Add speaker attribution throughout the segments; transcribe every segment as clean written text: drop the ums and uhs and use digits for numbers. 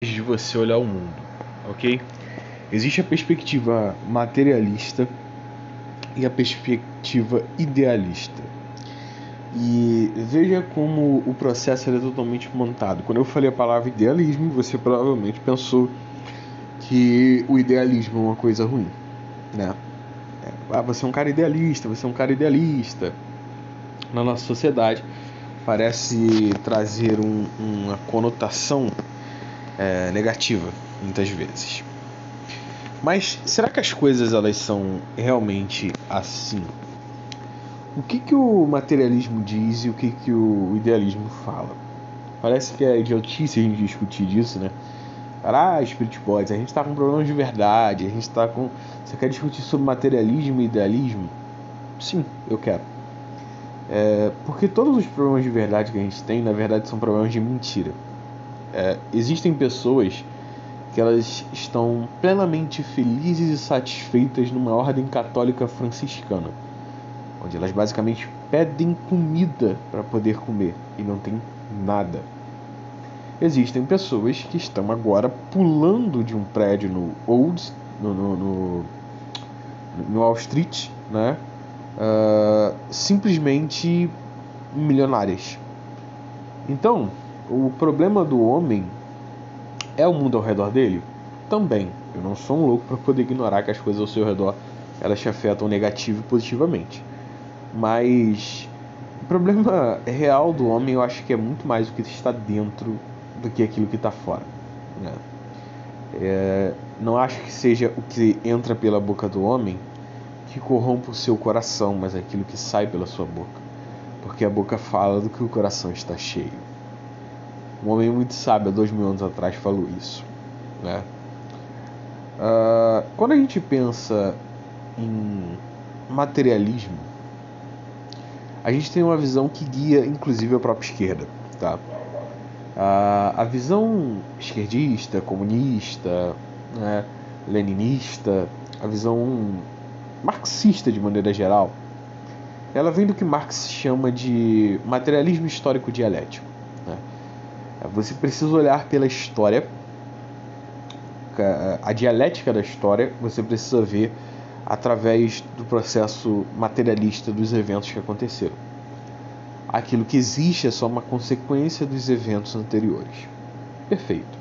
Speaker 1: de você olhar o mundo, ok? Existe a perspectiva materialista e a perspectiva idealista. E veja como o processo é totalmente montado. Quando eu falei a palavra idealismo, você provavelmente pensou que o idealismo é uma coisa ruim, né? Você é um cara idealista, você é um cara idealista. Na nossa sociedade parece trazer uma conotação negativa, muitas vezes. Mas será que as coisas elas são realmente assim? O que o materialismo diz e o que o idealismo fala? Parece que é idiotice a gente discutir disso, né? Spirit Boys, a gente tá com problemas de verdade, a gente tá com... Você quer discutir sobre materialismo e idealismo? Sim, eu quero. Porque todos os problemas de verdade que a gente tem, na verdade, são problemas de mentira. Existem pessoas que elas estão plenamente felizes e satisfeitas numa ordem católica franciscana, onde elas basicamente pedem comida para poder comer e não tem nada. Existem pessoas que estão agora pulando de um prédio no Wall Street, né? Simplesmente milionárias. Então, o problema do homem é o mundo ao redor dele? Também. Eu não sou um louco para poder ignorar que as coisas ao seu redor elas te afetam negativo e positivamente. Mas o problema real do homem eu acho que é muito mais o que está dentro do que aquilo que está fora, né? Não acho que seja o que entra pela boca do homem que corrompe o seu coração, mas aquilo que sai pela sua boca. Porque a boca fala do que o coração está cheio. Um homem muito sábio há 2000 anos atrás falou isso, né? Quando a gente pensa em materialismo, a gente tem uma visão que guia inclusive a própria esquerda, tá? A visão esquerdista, comunista, né, leninista, a visão marxista de maneira geral, ela vem do que Marx chama de materialismo histórico dialético, né? Você precisa olhar pela história, a dialética da história, você precisa ver através do processo materialista dos eventos que aconteceram. Aquilo que existe é só uma consequência dos eventos anteriores. Perfeito.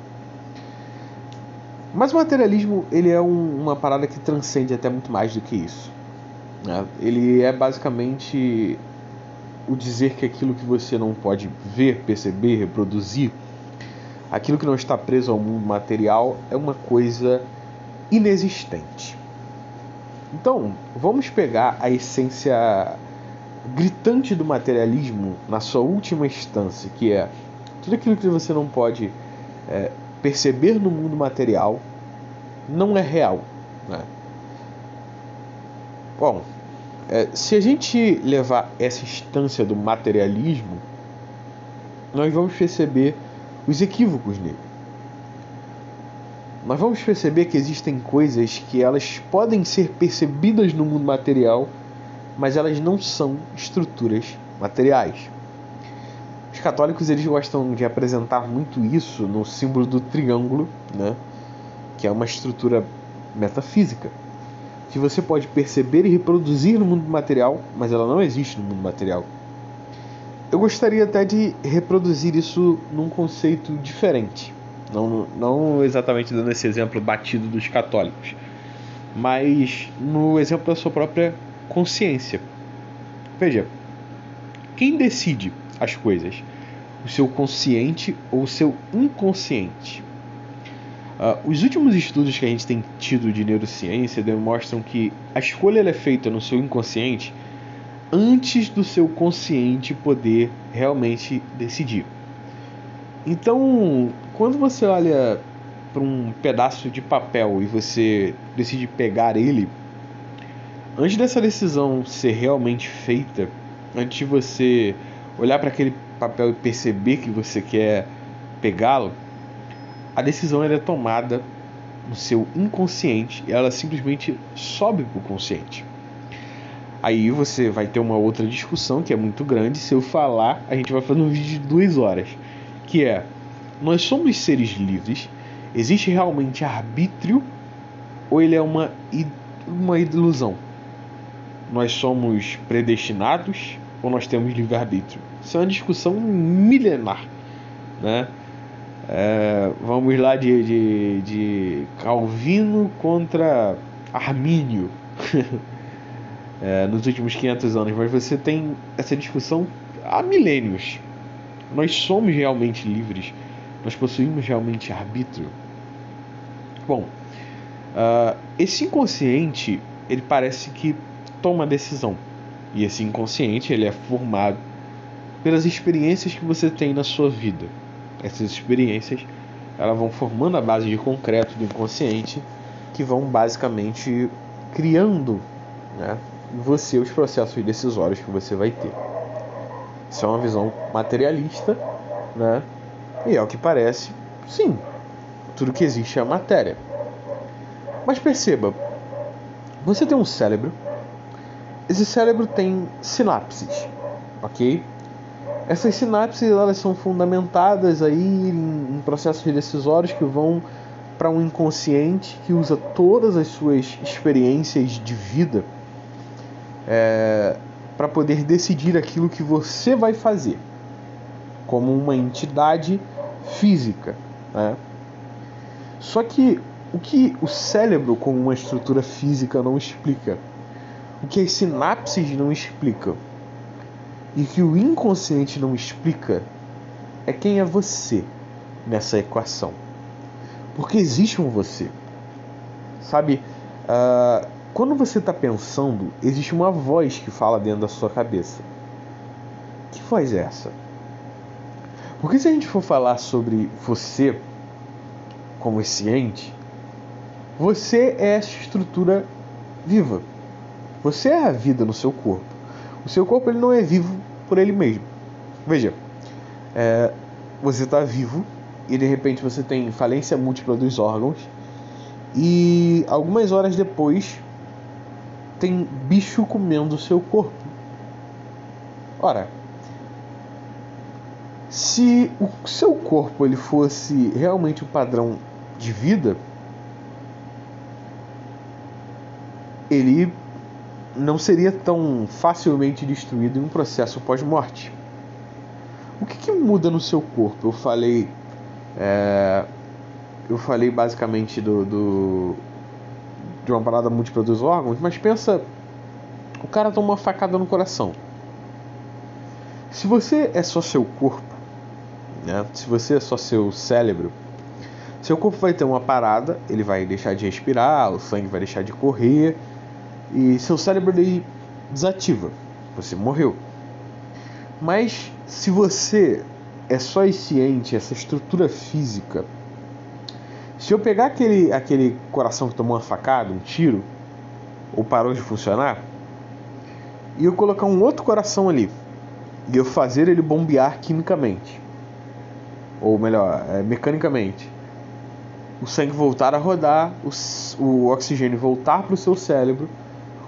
Speaker 1: Mas o materialismo ele é uma parada que transcende até muito mais do que isso, né? Ele é basicamente o dizer que aquilo que você não pode ver, perceber, reproduzir, aquilo que não está preso ao mundo material é uma coisa inexistente. Então, vamos pegar a essência gritante do materialismo na sua última instância, que é tudo aquilo que você não pode perceber no mundo material não é real, né? Bom, se a gente levar essa instância do materialismo, nós vamos perceber os equívocos nele. Nós vamos perceber que existem coisas que elas podem ser percebidas no mundo material, mas elas não são estruturas materiais. Os católicos eles gostam de apresentar muito isso no símbolo do triângulo, né? Que é uma estrutura metafísica que você pode perceber e reproduzir no mundo material, mas ela não existe no mundo material. Eu gostaria até de reproduzir isso num conceito diferente, não exatamente dando esse exemplo batido dos católicos, mas no exemplo da sua própria consciência. Veja, quem decide as coisas? O seu consciente ou o seu inconsciente? Os últimos estudos que a gente tem tido de neurociência demonstram que a escolha é feita no seu inconsciente antes do seu consciente poder realmente decidir. Então, quando você olha para um pedaço de papel e você decide pegar ele, antes dessa decisão ser realmente feita, antes de você olhar para aquele papel e perceber que você quer pegá-lo, a decisão é tomada no seu inconsciente e ela simplesmente sobe para o consciente. Aí você vai ter uma outra discussão que é muito grande. Se eu falar, a gente vai fazer um vídeo de 2 horas, que é: nós somos seres livres Existe realmente arbítrio ou ele é uma ilusão? Nós somos predestinados ou nós temos livre-arbítrio? Isso é uma discussão milenar, né? Vamos lá de Calvino contra Armínio nos últimos 500 anos, mas você tem essa discussão há milênios. Nós somos realmente livres? Nós possuímos realmente arbítrio? Bom, esse inconsciente, ele parece que toma decisão. E esse inconsciente, ele é formado pelas experiências que você tem na sua vida. Essas experiências, elas vão formando a base de concreto do inconsciente, que vão basicamente criando, né, em você os processos decisórios que você vai ter. Isso é uma visão materialista, né? E ao que parece, sim, tudo que existe é a matéria. Mas perceba, você tem um cérebro. Esse cérebro tem sinapses, ok? Essas sinapses, elas são fundamentadas aí em processos decisórios que vão para um inconsciente que usa todas as suas experiências de vida para poder decidir aquilo que você vai fazer como uma entidade física, né? Só que o que o cérebro como uma estrutura física não explica, o que as sinapses não explicam e que o inconsciente não explica é quem é você nessa equação. Porque existe um você. Sabe, quando você está pensando, existe uma voz que fala dentro da sua cabeça. Que voz é essa? Porque se a gente for falar sobre você como esse ente, você é essa estrutura viva. Você é a vida no seu corpo. O seu corpo, ele não é vivo por ele mesmo. Veja, você está vivo e de repente você tem falência múltipla dos órgãos e algumas horas depois tem bicho comendo o seu corpo. Ora, se o seu corpo ele fosse realmente o padrão de vida, ele não seria tão facilmente destruído em um processo pós-morte. O que muda no seu corpo? Eu falei basicamente de uma parada múltipla dos órgãos, mas pensa, o cara toma uma facada no coração. Se você é só seu corpo, né? Se você é só seu cérebro, seu corpo vai ter uma parada, ele vai deixar de respirar, o sangue vai deixar de correr e seu cérebro ele desativa, você morreu. Mas se você é só esse ente, essa estrutura física, se eu pegar aquele coração que tomou uma facada, um tiro, ou parou de funcionar, e eu colocar um outro coração ali, e eu fazer ele bombear quimicamente, ou melhor, mecanicamente, o sangue voltar a rodar, o oxigênio voltar para o seu cérebro,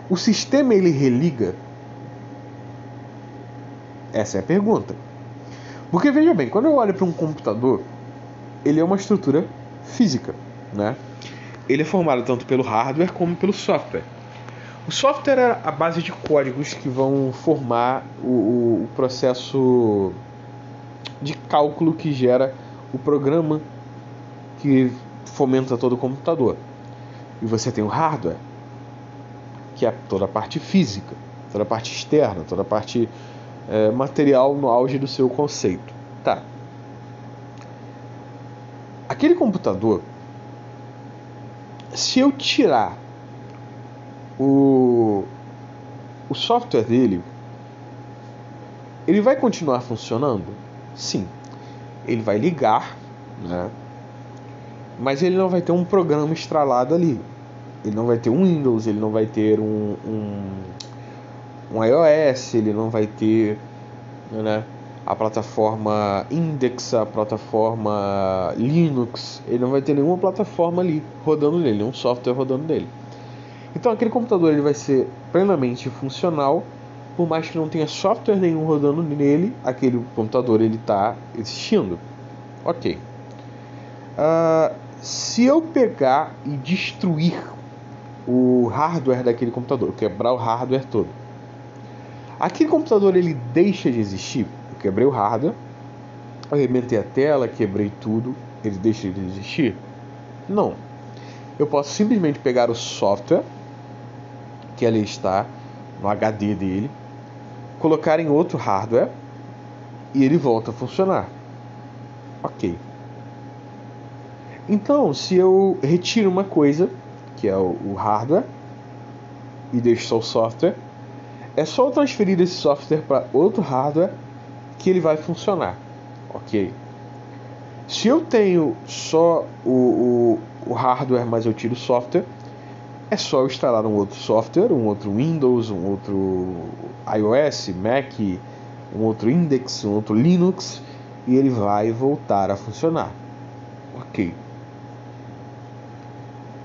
Speaker 1: o sistema ele religa? Essa é a pergunta. Porque veja bem, quando eu olho para um computador, ele é uma estrutura física, né? Ele é formado tanto pelo hardware como pelo software. O software é a base de códigos que vão formar o processo de cálculo que gera o programa que fomenta todo o computador. E você tem o hardware, que é toda a parte física, toda a parte externa, toda a parte material no auge do seu conceito. Tá. Aquele computador, se eu tirar o software dele, ele vai continuar funcionando? Sim. Ele vai ligar, né? Mas ele não vai ter um programa estralado ali. Ele não vai ter um Windows, ele não vai ter um iOS, ele não vai ter, né, a plataforma Index, a plataforma Linux, ele não vai ter nenhuma plataforma ali rodando nele, nenhum software rodando nele. Então aquele computador ele vai ser plenamente funcional, por mais que não tenha software nenhum rodando nele, aquele computador ele está existindo. Ok. Se eu pegar e destruir o hardware daquele computador, quebrar o hardware todo, aquele computador ele deixa de existir? Eu quebrei o hardware, arrebentei a tela, quebrei tudo, ele deixa de existir? Não. Eu posso simplesmente pegar o software que ali está no HD dele, colocar em outro hardware e ele volta a funcionar. Ok. Então, se eu retiro uma coisa, que é o hardware, e deixo só o software, é só eu transferir esse software para outro hardware que ele vai funcionar. Ok. Se eu tenho só o hardware, mas eu tiro o software, é só eu instalar um outro software, um outro Windows, um outro iOS, Mac, um outro Index, um outro Linux, e ele vai voltar a funcionar. Ok.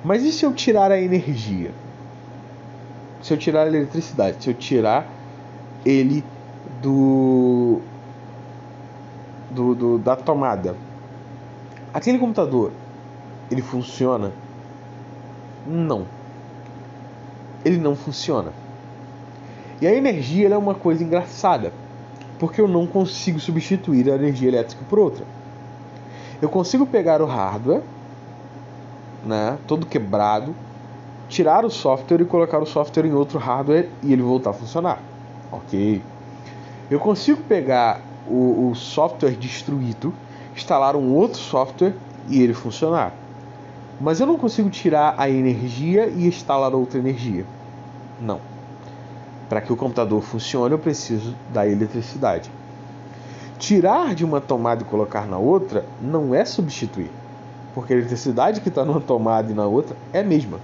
Speaker 1: Mas e se eu tirar a energia? Se eu tirar a eletricidade? Se eu tirar ele da tomada? Aquele computador, ele funciona? Não. Ele não funciona. E a energia ela é uma coisa engraçada, porque eu não consigo substituir a energia elétrica por outra. Eu consigo pegar o hardware, né, todo quebrado, tirar o software e colocar o software em outro hardware e ele voltar a funcionar. Ok. Eu consigo pegar o software destruído, instalar um outro software e ele funcionar. Mas eu não consigo tirar a energia e instalar outra energia. Não. Para que o computador funcione, eu preciso da eletricidade. Tirar de uma tomada e colocar na outra não é substituir, porque a eletricidade que está numa tomada e na outra é a mesma.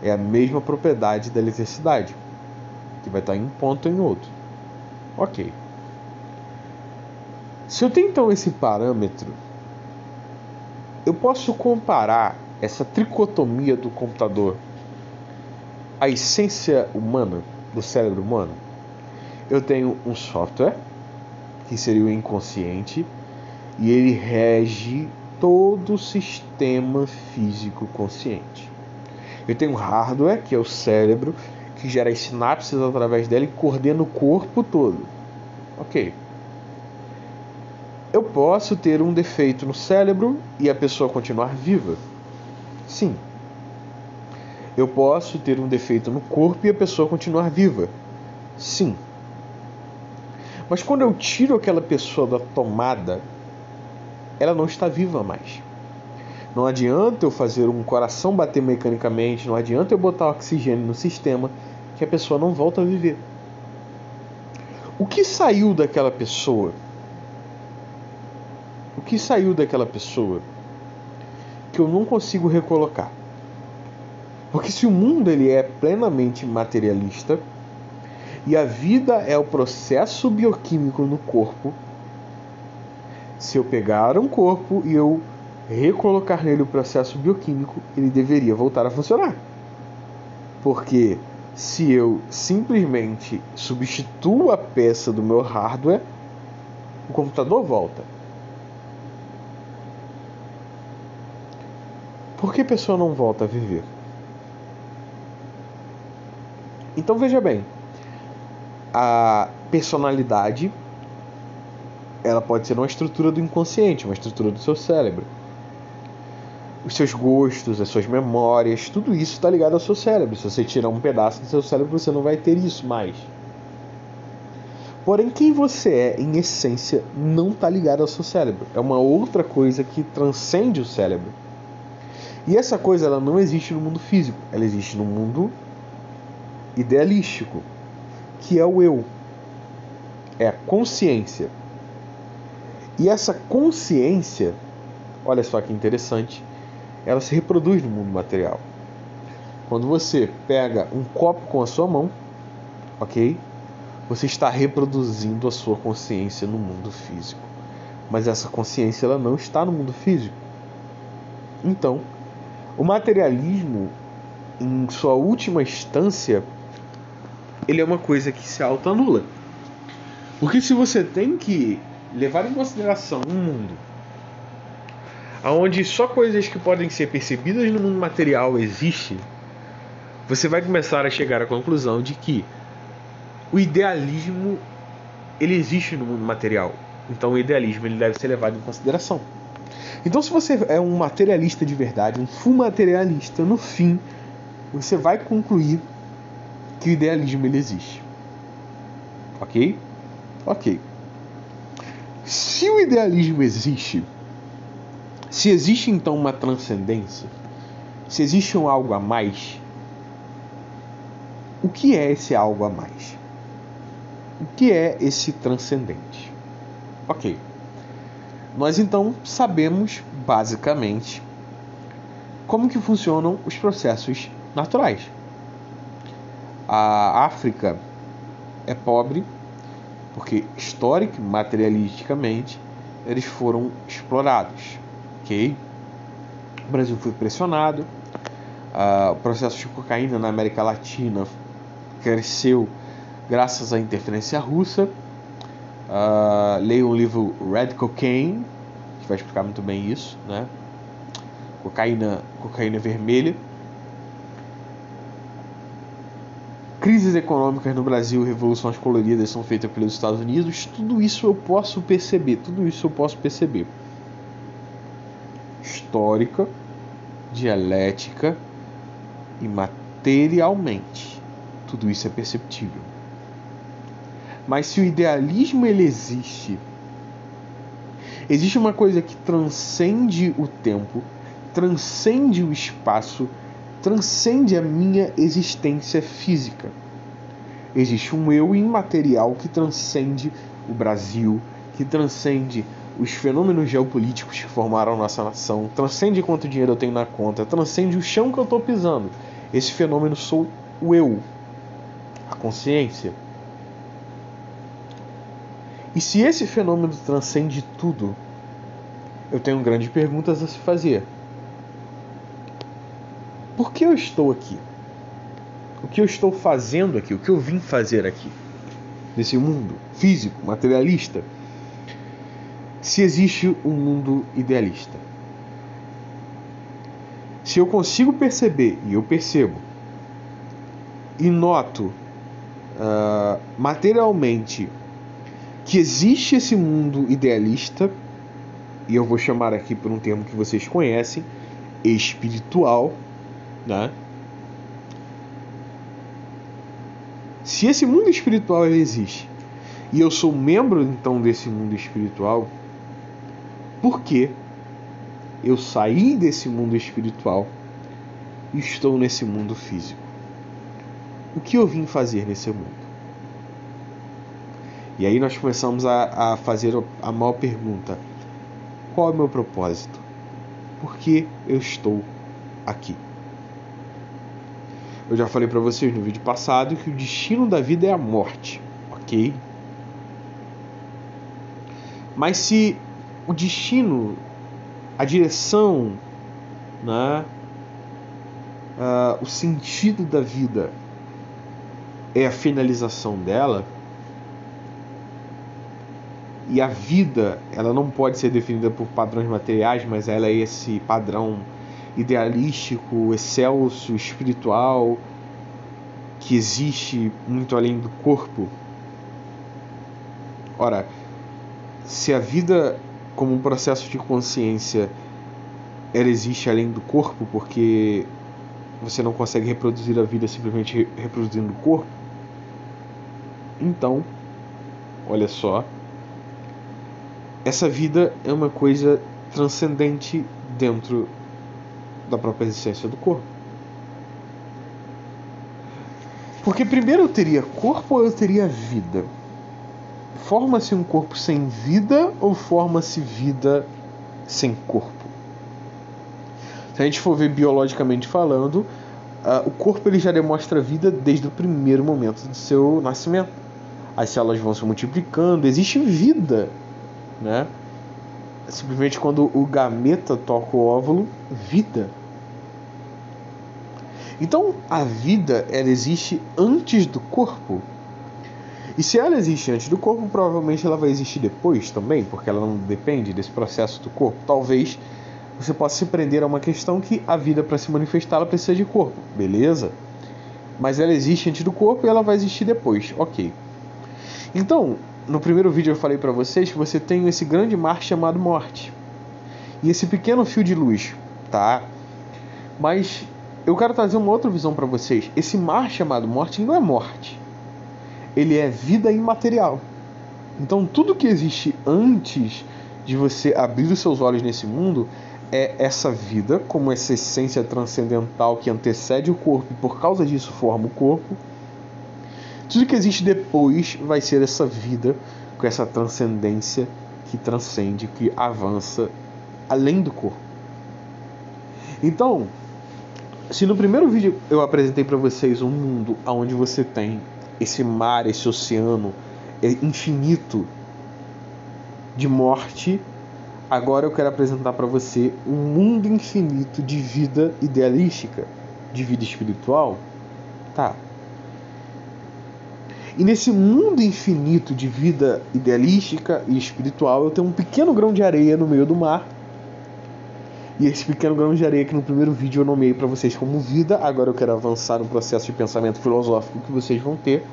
Speaker 1: É a mesma propriedade da eletricidade, que vai estar em um ponto ou em outro. Ok. Se eu tenho então esse parâmetro, eu posso comparar essa tricotomia do computador à essência humana, do cérebro humano. Eu tenho um software, que seria o inconsciente, e ele rege todo o sistema físico consciente. Eu tenho um hardware, que é o cérebro, que gera as sinapses através dela e coordena o corpo todo. Ok. Eu posso ter um defeito no cérebro e a pessoa continuar viva? Sim. Eu posso ter um defeito no corpo e a pessoa continuar viva? Sim. Mas quando eu tiro aquela pessoa da tomada, ela não está viva mais. Não adianta eu fazer um coração bater mecanicamente, não adianta eu botar oxigênio no sistema, que a pessoa não volta a viver. O que saiu daquela pessoa? O que saiu daquela pessoa que eu não consigo recolocar? Porque se o mundo ele é plenamente materialista e a vida é o processo bioquímico no corpo, se eu pegar um corpo e eu recolocar nele o processo bioquímico, ele deveria voltar a funcionar. Porque se eu simplesmente substituo a peça do meu hardware, o computador volta. Por que a pessoa não volta a viver? Então veja bem, a personalidade ela pode ser uma estrutura do inconsciente, uma estrutura do seu cérebro. Os seus gostos, as suas memórias, tudo isso está ligado ao seu cérebro. Se você tirar um pedaço do seu cérebro, você não vai ter isso mais. Porém, quem você é, em essência, não está ligado ao seu cérebro. É uma outra coisa que transcende o cérebro. E essa coisa ela não existe no mundo físico. Ela existe no mundo idealístico, que é o eu. É a consciência. E essa consciência, olha só que interessante, ela se reproduz no mundo material. Quando você pega um copo com a sua mão, ok? Você está reproduzindo a sua consciência no mundo físico. Mas essa consciência ela não está no mundo físico. Então, o materialismo, em sua última instância, ele é uma coisa que se autoanula. Porque se você tem que levar em consideração um mundo onde só coisas que podem ser percebidas no mundo material existem, você vai começar a chegar à conclusão de que o idealismo ele existe no mundo material. Então o idealismo ele deve ser levado em consideração. Então se você é um materialista de verdade, um full materialista, no fim você vai concluir que o idealismo ele existe. Ok? Ok. Se o idealismo existe, se existe então uma transcendência, se existe um algo a mais, o que é esse algo a mais? O que é esse transcendente? Ok. Nós então sabemos, basicamente, como que funcionam os processos naturais. A África é pobre porque, histórico, materialisticamente, eles foram explorados. Ok? O Brasil foi pressionado. O processo de cocaína na América Latina cresceu graças à interferência russa. Leia o livro Red Cocaine, que vai explicar muito bem isso, né? Cocaína vermelha. Crises econômicas no Brasil, revoluções coloridas são feitas pelos Estados Unidos. Tudo isso eu posso perceber. Histórica, dialética e materialmente. Tudo isso é perceptível. Mas se o idealismo ele existe uma coisa que transcende o tempo, transcende o espaço, transcende a minha existência física. Existe um eu imaterial que transcende o Brasil, que transcende os fenômenos geopolíticos que formaram a nossa nação, transcende quanto dinheiro eu tenho na conta, transcende o chão que eu estou pisando. Esse fenômeno sou o eu, a consciência. E se esse fenômeno transcende tudo, eu tenho grandes perguntas a se fazer. Por que eu estou aqui? O que eu estou fazendo aqui? O que eu vim fazer aqui? Nesse mundo físico, materialista? Se existe um mundo idealista. Se eu consigo perceber, e eu percebo, e noto materialmente que existe esse mundo idealista, e eu vou chamar aqui por um termo que vocês conhecem, espiritual, né? Se esse mundo espiritual ele existe, e eu sou membro então desse mundo espiritual, por que eu saí desse mundo espiritual e estou nesse mundo físico? O que eu vim fazer nesse mundo? E aí nós começamos a fazer a maior pergunta: qual é o meu propósito? Por que eu estou aqui? Eu já falei para vocês no vídeo passado que o destino da vida é a morte, ok? Mas se o destino, a direção, né, o sentido da vida é a finalização dela, e a vida ela não pode ser definida por padrões materiais, mas ela é esse padrão idealístico, excelso, espiritual, que existe muito além do corpo. Ora, se a vida como um processo de consciência ela existe além do corpo, porque você não consegue reproduzir a vida simplesmente reproduzindo o corpo, então, olha só, essa vida é uma coisa transcendente dentro da própria existência do corpo. Porque primeiro eu teria corpo ou eu teria vida? Forma-se um corpo sem vida ou forma-se vida sem corpo? Se a gente for ver biologicamente falando, o corpo ele já demonstra vida desde o primeiro momento do seu nascimento. As células vão se multiplicando, existe vida, né? Simplesmente quando o gameta toca o óvulo, vida. Então a vida ela existe antes do corpo. E se ela existe antes do corpo, provavelmente ela vai existir depois também, porque ela não depende desse processo do corpo. Talvez você possa se prender a uma questão que a vida, para se manifestar, ela precisa de corpo, beleza? Mas ela existe antes do corpo e ela vai existir depois, ok. Então, no primeiro vídeo eu falei para vocês que você tem esse grande mar chamado morte. E esse pequeno fio de luz, tá? Mas eu quero trazer uma outra visão para vocês. Esse mar chamado morte não é morte. Ele é vida imaterial. Então tudo que existe antes de você abrir os seus olhos nesse mundo é essa vida, como essa essência transcendental que antecede o corpo e por causa disso forma o corpo. Tudo que existe depois vai ser essa vida com essa transcendência que transcende, que avança além do corpo. Então, se no primeiro vídeo eu apresentei para vocês um mundo onde você tem esse mar, esse oceano infinito de morte, agora eu quero apresentar para você um mundo infinito de vida idealística, de vida espiritual. Tá. E nesse mundo infinito de vida idealística e espiritual, eu tenho um pequeno grão de areia no meio do mar. E esse pequeno grão de areia que no primeiro vídeo eu nomeei para vocês como vida, agora eu quero avançar no processo de pensamento filosófico que vocês vão ter.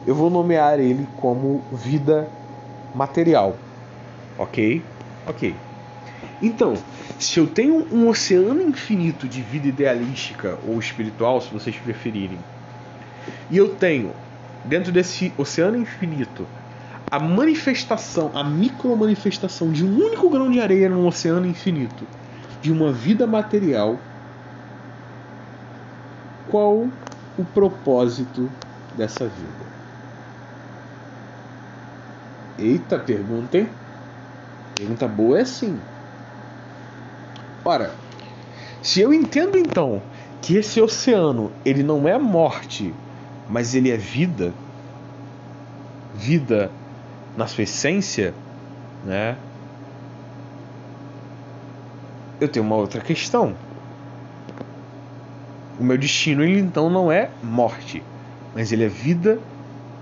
Speaker 1: Eu vou nomear ele como vida material. Ok? Ok. Então, se eu tenho um oceano infinito de vida idealística ou espiritual, se vocês preferirem, e eu tenho, dentro desse oceano infinito, a manifestação, a micromanifestação de um único grão de areia num oceano infinito, de uma vida material, qual o propósito dessa vida? Eita, pergunta, hein? Pergunta boa é sim. Ora, se eu entendo então que esse oceano, ele não é morte, mas ele é vida, vida na sua essência, né? Eu tenho uma outra questão. O meu destino, ele então não é morte, mas ele é vida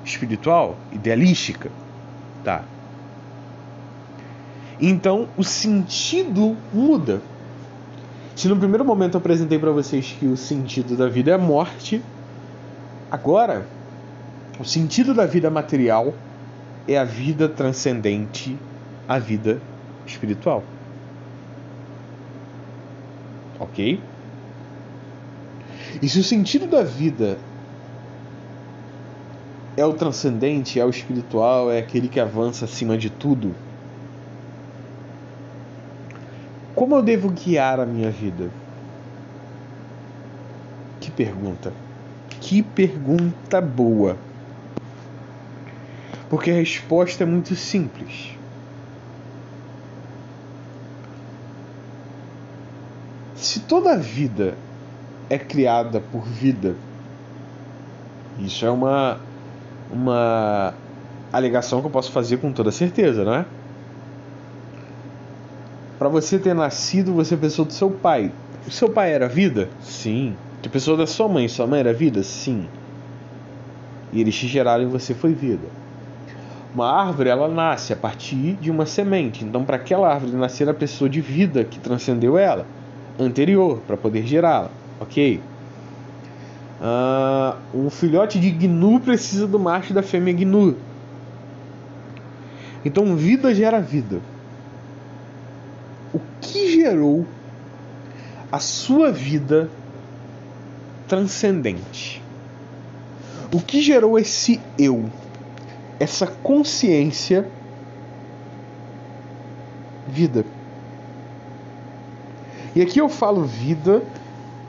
Speaker 1: espiritual, idealística, tá? Então o sentido muda. Se no primeiro momento eu apresentei para vocês que o sentido da vida é a morte, agora o sentido da vida material é a vida transcendente, a vida espiritual. Ok? E se o sentido da vida é o transcendente, é o espiritual, é aquele que avança acima de tudo, como eu devo guiar a minha vida? Que pergunta! Que pergunta boa! Porque a resposta é muito simples. Se toda a vida é criada por vida, isso é uma alegação que eu posso fazer com toda certeza, não é? Para você ter nascido, você pensou do seu pai. O seu pai era vida? Sim. Você pensou da sua mãe era vida? Sim. E eles te geraram e você foi vida. Uma árvore, ela nasce a partir de uma semente. Então, para aquela árvore nascer a pessoa de vida que transcendeu ela, anterior, para poder gerá-la. Ok? Um filhote de gnu precisa do macho e da fêmea gnu. Então, vida gera vida. O que gerou a sua vida transcendente? O que gerou esse eu? Essa consciência? Vida. E aqui eu falo vida,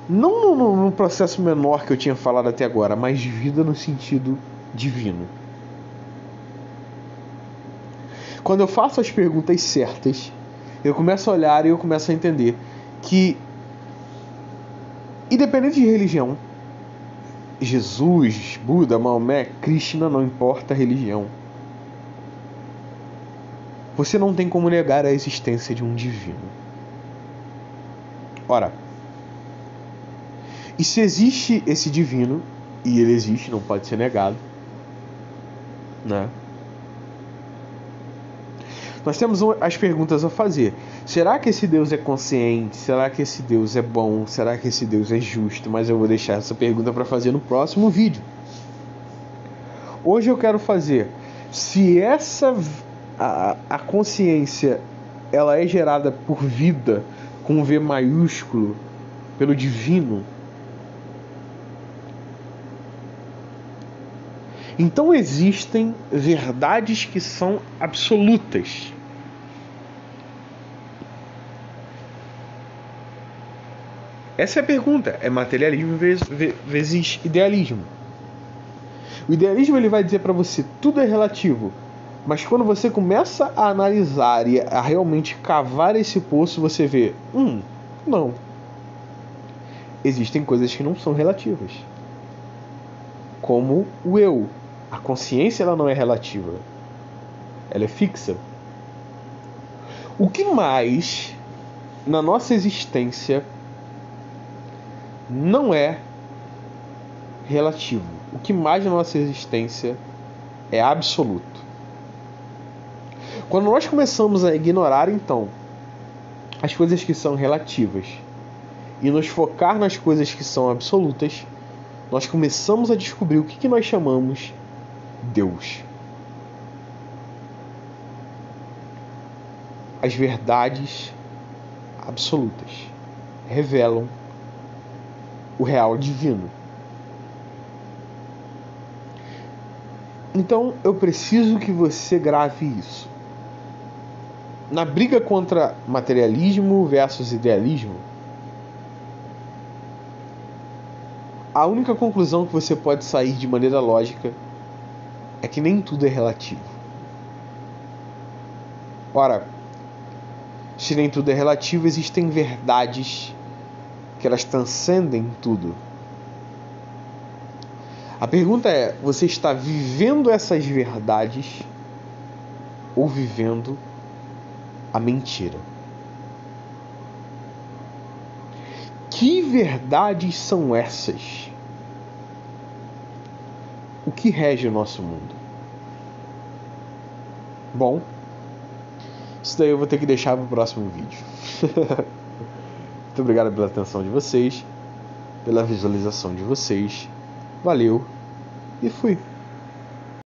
Speaker 1: não no processo menor que eu tinha falado até agora, mas vida no sentido divino. Quando eu faço as perguntas certas, eu começo a olhar e eu começo a entender que, independente de religião, Jesus, Buda, Maomé, Krishna, não importa a religião, você não tem como negar a existência de um divino. Ora, e se existe esse divino, e ele existe, não pode ser negado, né? nós temos as perguntas a fazer. Será que esse Deus é consciente? Será que esse Deus é bom? Será que esse Deus é justo? Mas eu vou deixar essa pergunta para fazer no próximo vídeo. Hoje eu quero fazer, se a consciência ela é gerada por vida, com V maiúsculo, pelo divino, então existem verdades que são absolutas. Essa é a pergunta. É materialismo vezes idealismo. O idealismo ele vai dizer para você tudo é relativo. Mas quando você começa a analisar e a realmente cavar esse poço, você vê, não. Existem coisas que não são relativas. Como o eu. A consciência ela não é relativa. Ela é fixa. O que mais na nossa existência não é relativo? O que mais na nossa existência é absoluto? Quando nós começamos a ignorar, então, as coisas que são relativas e nos focar nas coisas que são absolutas, nós começamos a descobrir o que nós chamamos Deus. As verdades absolutas revelam o real divino. Então eu preciso que você grave isso. Na briga contra materialismo versus idealismo, a única conclusão que você pode sair de maneira lógica é que nem tudo é relativo. Ora, se nem tudo é relativo, existem verdades que elas transcendem tudo. A pergunta é, você está vivendo essas verdades ou vivendo a mentira? Que verdades são essas? O que rege o nosso mundo? Bom, isso daí eu vou ter que deixar para o próximo vídeo. Muito obrigado pela atenção de vocês, pela visualização de vocês. Valeu e fui!